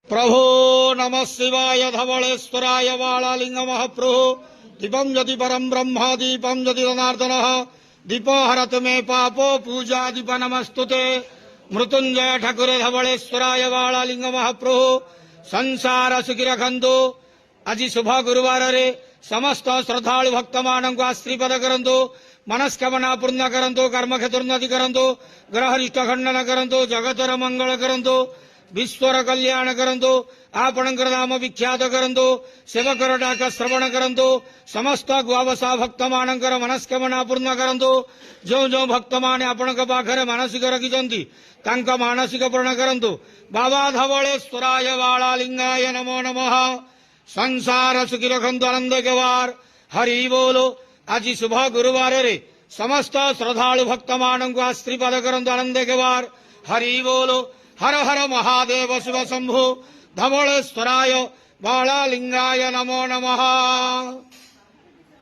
प्रभो नमः शिवाय धवलेश्वराय वालालिंग महाप्रभु दीपम यदि परम ब्रह्म दीपम यदि जनार्दन दीप हरत मे पापो पूजा दीप नमस्तुते मृत्युंजय ठाकुर धवलेश्वराय वालालिंग महाप्रभु संसार सुखी रखंतु आज शुभ गुरुवार रे समस्त श्रद्धालु भक्त मान आशीर्वाद करंतु मनस्कामना पूर्ण करंतु कर्म क्षेत्रोन्नति करंतु ग्रहरिष्ट खंडन करंतु जगतर मंगल करंतु विश्वर कल्याण करंतु आपणकर नाम विख्यात करंतु सेवकर डाक श्रवण करंतु समस्त गुआवसा भक्त मानकर मनस्कामना पूर्ण करंतु जो जो भक्त माने आपणक पाखरे मानसिक रखिचंती तांका मानसिक पूर्ण करंतु बाबा धवलेश्वराय वालालिंगाय नमो नमः संसार सुखी रखंतु आनंद केवार हरि बोलो आज शुभ गुरुवार रे समस्त श्रद्धालु भक्त मानक आशीर्वाद करंतु आनंद केवार हरि बोलो हर हर महादेव शिव शंभु धवलेश्वराय बालालिंगाय नमो नमः।